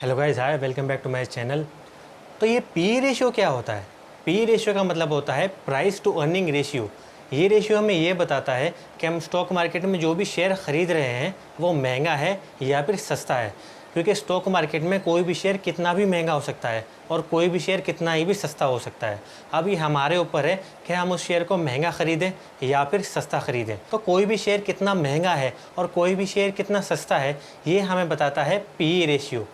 Hello guys, hi, welcome back to my channel. तो ये P ratio क्या होता है? पी रेशियो का मतलब होता है प्राइस टू अर्निंग रेशियो। ये रेशियो हमें ये बताता है कि हम स्टॉक मार्केट में जो भी शेयर ख़रीद रहे हैं वो महंगा है या फिर सस्ता है। क्योंकि स्टॉक मार्केट में कोई भी शेयर कितना भी महंगा हो सकता है और कोई भी शेयर कितना ही भी सस्ता हो सकता है। अब ये हमारे ऊपर है कि हम उस शेयर को महंगा ख़रीदें या फिर सस्ता ख़रीदें। तो कोई भी शेयर कितना महंगा है और कोई भी शेयर कितना सस्ता है, ये हमें बताता है पी रेशियो।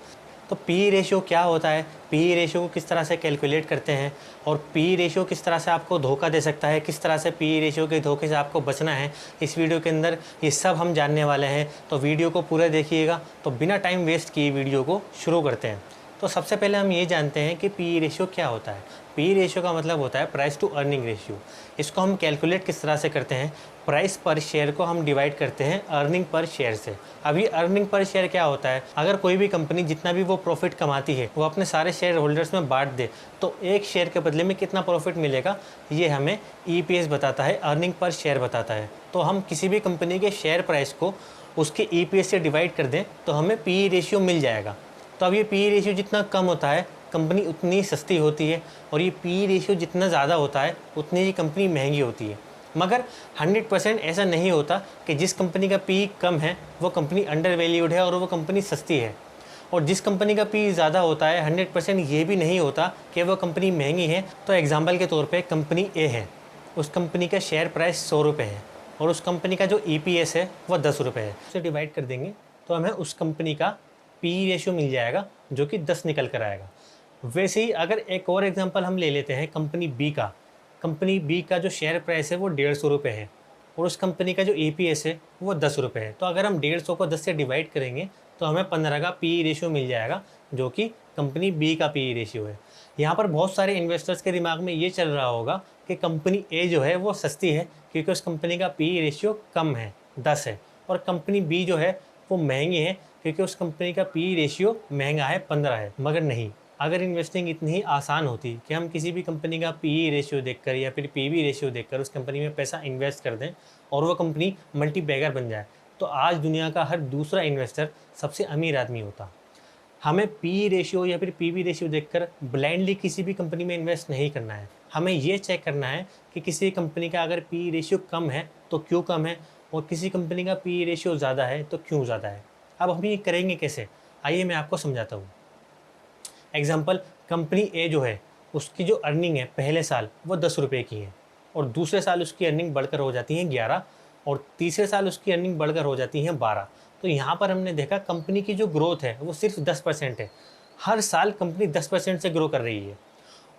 तो पी रेशियो क्या होता है, पी रेशियो को किस तरह से कैलकुलेट करते हैं और पी रेशियो किस तरह से आपको धोखा दे सकता है, किस तरह से पी रेशियो के धोखे से आपको बचना है, इस वीडियो के अंदर ये सब हम जानने वाले हैं। तो वीडियो को पूरा देखिएगा। तो बिना टाइम वेस्ट किए वीडियो को शुरू करते हैं। तो सबसे पहले हम ये जानते हैं कि पी रेशियो क्या होता है। पी रेशियो का मतलब होता है प्राइस टू अर्निंग रेशियो। इसको हम कैलकुलेट किस तरह से करते हैं, प्राइस पर शेयर को हम डिवाइड करते हैं अर्निंग पर शेयर से। अब ये अर्निंग पर शेयर क्या होता है, अगर कोई भी कंपनी जितना भी वो प्रॉफिट कमाती है वो अपने सारे शेयर होल्डर्स में बांट दे तो एक शेयर के बदले में कितना प्रॉफिट मिलेगा, ये हमें ईपीएस बताता है, अर्निंग पर शेयर बताता है। तो हम किसी भी कंपनी के शेयर प्राइस को उसके ईपीएस से डिवाइड कर दें तो हमें पी रेशियो मिल जाएगा। तो अब ये पी रेशियो जितना कम होता है कंपनी उतनी सस्ती होती है और ये पी रेशियो जितना ज़्यादा होता है उतनी ही कंपनी महंगी होती है। मगर 100% ऐसा नहीं होता कि जिस कंपनी का पी कम है वो कंपनी अंडर वैल्यूड है और वो कंपनी सस्ती है, और जिस कंपनी का पी ज़्यादा होता है 100% ये भी नहीं होता कि वो कंपनी महंगी है। तो एग्जांपल के तौर पे कंपनी ए है, उस कंपनी का शेयर प्राइस 100 रुपये है और उस कंपनी का जो ईपीएस है वो 10 रुपये है। उसे डिवाइड कर देंगे तो हमें उस कंपनी का पी रेशियो मिल जाएगा जो कि 10 निकल कर आएगा। वैसे ही अगर एक और एग्जांपल हम ले लेते हैं कंपनी बी का। कंपनी बी का जो शेयर प्राइस है वो 150 रुपये है और उस कंपनी का जो ईपीएस है वो 10 रुपये है। तो अगर हम 150 को 10 से डिवाइड करेंगे तो हमें 15 का पी रेशियो मिल जाएगा जो कि कंपनी बी का पी रेशियो है। यहाँ पर बहुत सारे इन्वेस्टर्स के दिमाग में ये चल रहा होगा कि कंपनी ए जो है वो सस्ती है क्योंकि उस कंपनी का पी रेशियो कम है, 10 है, और कंपनी बी जो है वो महंगी है क्योंकि उस कंपनी का पी रेशियो महंगा है, 15 है। मगर नहीं, अगर इन्वेस्टिंग इतनी ही आसान होती कि हम किसी भी कंपनी का पी रेशियो देखकर या फिर पीवी रेशियो देखकर उस कंपनी में पैसा इन्वेस्ट कर दें और वो कंपनी मल्टी बैगर बन जाए, तो आज दुनिया का हर दूसरा इन्वेस्टर सबसे अमीर आदमी होता। हमें पी रेशियो या फिर पीवी रेशियो देखकर ब्लाइंडली किसी भी कंपनी में इन्वेस्ट नहीं करना है। हमें ये चेक करना है कि किसी कंपनी का अगर पी रेशियो कम है तो क्यों कम है, और किसी कंपनी का पी रेशियो ज़्यादा है तो क्यों ज़्यादा है। अब हम ये करेंगे कैसे, आइए मैं आपको समझाता हूँ। एग्जाम्पल, कंपनी ए जो है उसकी जो अर्निंग है पहले साल वो 10 रुपये की है और दूसरे साल उसकी अर्निंग बढ़कर हो जाती है 11 और तीसरे साल उसकी अर्निंग बढ़कर हो जाती है 12। तो यहाँ पर हमने देखा कंपनी की जो ग्रोथ है वो सिर्फ 10% है। हर साल कंपनी 10% से ग्रो कर रही है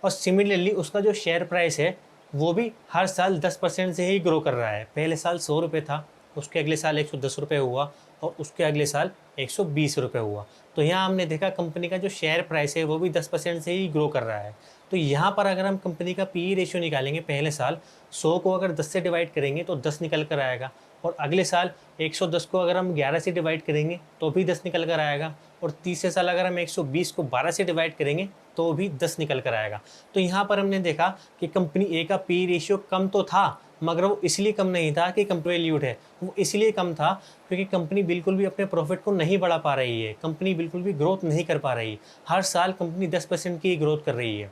और सिमिलरली उसका जो शेयर प्राइस है वो भी हर साल 10% से ही ग्रो कर रहा है। पहले साल 100 रुपये था, उसके अगले साल 110 रुपये हुआ और उसके अगले साल 120 रुपये हुआ। तो यहाँ हमने देखा कंपनी का जो शेयर प्राइस है वो भी 10% से ही ग्रो कर रहा है। तो यहाँ पर अगर हम कंपनी का पी रेशियो निकालेंगे पहले साल 100 को अगर 10 से डिवाइड करेंगे तो 10 निकल कर आएगा, और अगले साल 110 को अगर हम 11 से डिवाइड करेंगे तो भी 10 निकल कर आएगा, और तीसरे साल अगर हम 120 को 12 से डिवाइड करेंगे तो भी 10 निकल कर आएगा। तो यहाँ पर हमने देखा कि कंपनी ए का पी रेशियो कम तो था, मगर वो इसलिए कम नहीं था कि कंपनी वैल्यूड है, वो इसलिए कम था क्योंकि कंपनी बिल्कुल भी अपने प्रॉफिट को नहीं बढ़ा पा रही है, कंपनी बिल्कुल भी ग्रोथ नहीं कर पा रही। हर साल कंपनी 10% की ग्रोथ कर रही है,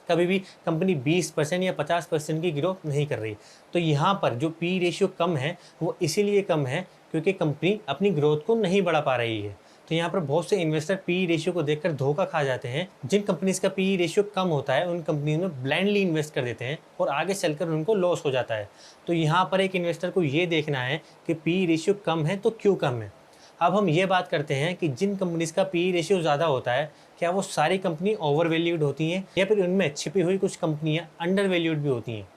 कभी भी कंपनी 20% या 50% की ग्रोथ नहीं कर रही। तो यहाँ पर जो पी रेशियो कम है वो इसीलिए कम है क्योंकि कंपनी अपनी ग्रोथ को नहीं बढ़ा पा रही है। तो यहाँ पर बहुत से इन्वेस्टर पी रेशियो को देखकर धोखा खा जाते हैं। जिन कंपनीज का पी रेशियो कम होता है उन कंपनीज में ब्लाइंडली इन्वेस्ट कर देते हैं और आगे चलकर उनको लॉस हो जाता है। तो यहाँ पर एक इन्वेस्टर को ये देखना है कि पी रेशियो कम है तो क्यों कम है। अब हम ये बात करते हैं कि जिन कंपनीज का पी रेशियो ज़्यादा होता है क्या वो सारी कंपनी ओवर वैल्यूड होती हैं या फिर उनमें छिपी हुई कुछ कंपनियां अंडर वैल्यूड भी होती हैं।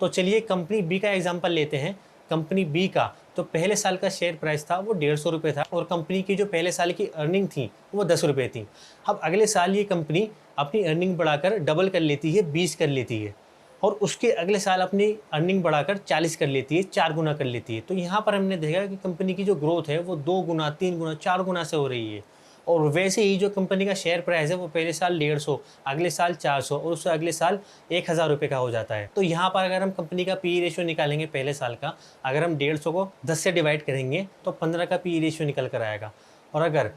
तो चलिए कंपनी बी का एग्जांपल लेते हैं। कंपनी बी का तो पहले साल का शेयर प्राइस था वो 150 रुपये था और कंपनी की जो पहले साल की अर्निंग थी वो 10 रुपये थी। अब अगले साल ये कंपनी अपनी अर्निंग बढ़ाकर डबल कर लेती है, 20 कर लेती है, और उसके अगले साल अपनी अर्निंग बढ़ाकर 40 कर लेती है, 4 गुना कर लेती है। तो यहाँ पर हमने देखा कि कंपनी की जो ग्रोथ है वो 2 गुना, 3 गुना, 4 गुना से हो रही है। और वैसे ही जो कंपनी का शेयर प्राइस है वो पहले साल 150, अगले साल 400 और उससे अगले साल 1000 रुपये का हो जाता है। तो यहाँ पर अगर हम कंपनी का पी रेशियो निकालेंगे पहले साल का, अगर हम 150 को 10 से डिवाइड करेंगे तो 15 का पी रेशियो निकल कर आएगा, और अगर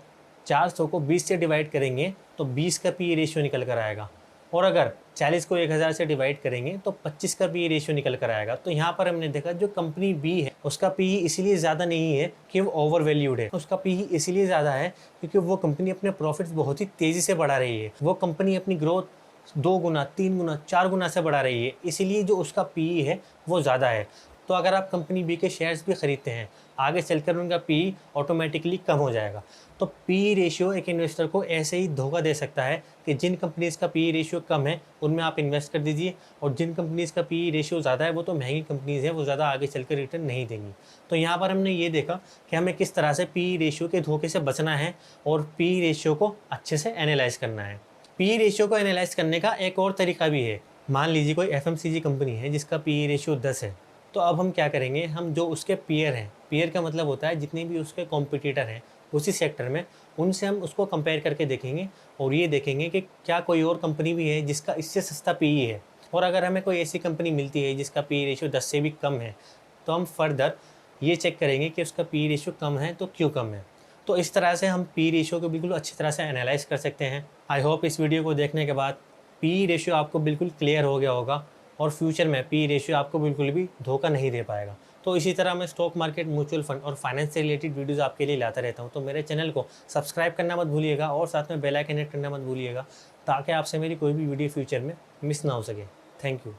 400 को 20 से डिवाइड करेंगे तो 20 का पी रेशियो निकल कर आएगा, और अगर 40 को 1000 से डिवाइड करेंगे तो 25 का पी रेशियो निकल कर आएगा। तो यहाँ पर हमने देखा जो कंपनी बी है उसका पी इसलिए ज़्यादा नहीं है कि वो ओवर वैल्यूड है, उसका पी इसलिए ज़्यादा है क्योंकि वो कंपनी अपने प्रॉफिट्स बहुत ही तेज़ी से बढ़ा रही है, वो कंपनी अपनी ग्रोथ 2 गुना 3 गुना 4 गुना से बढ़ा रही है, इसीलिए जो उसका पी है वो ज़्यादा है। तो अगर आप कंपनी बी के शेयर्स भी खरीदते हैं, आगे चलकर उनका पी ऑटोमेटिकली कम हो जाएगा। तो पी रेशियो एक इन्वेस्टर को ऐसे ही धोखा दे सकता है कि जिन कंपनीज़ का पी रेशियो कम है उनमें आप इन्वेस्ट कर दीजिए, और जिन कंपनीज़ का पी रेशियो ज़्यादा है वो तो महंगी कंपनीज़ हैं, वो ज़्यादा आगे चलकर रिटर्न नहीं देंगी। तो यहाँ पर हमने ये देखा कि हमें किस तरह से पी रेशियो के धोखे से बचना है और पी रेशियो को अच्छे से एनालाइज करना है। पी रेशियो को एनालाइज करने का एक और तरीका भी है। मान लीजिए कोई एफएमसीजी कंपनी है जिसका पी रेशियो 10 है, तो अब हम क्या करेंगे, हम जो उसके पीयर हैं, पीयर का मतलब होता है जितने भी उसके कॉम्पिटिटर हैं उसी सेक्टर में, उनसे हम उसको कंपेयर करके देखेंगे और ये देखेंगे कि क्या कोई और कंपनी भी है जिसका इससे सस्ता पी है। और अगर हमें कोई ऐसी कंपनी मिलती है जिसका पी रेशियो 10 से भी कम है, तो हम फर्दर ये चेक करेंगे कि उसका पी रेशियो कम है तो क्यों कम है। तो इस तरह से हम पी रेशियो को बिल्कुल अच्छी तरह से एनालाइज कर सकते हैं। आई होप इस वीडियो को देखने के बाद पी रेशियो आपको बिल्कुल क्लियर हो गया होगा और फ्यूचर में पी रेशियो आपको बिल्कुल भी धोखा नहीं दे पाएगा। तो इसी तरह मैं स्टॉक मार्केट, म्यूचुअल फंड और फाइनेंस से रिलेटेड वीडियोस आपके लिए लाता रहता हूं। तो मेरे चैनल को सब्सक्राइब करना मत भूलिएगा और साथ में बेल आइकन हिट करना मत भूलिएगा, ताकि आपसे मेरी कोई भी वीडियो फ्यूचर में मिस ना हो सके। Thank you.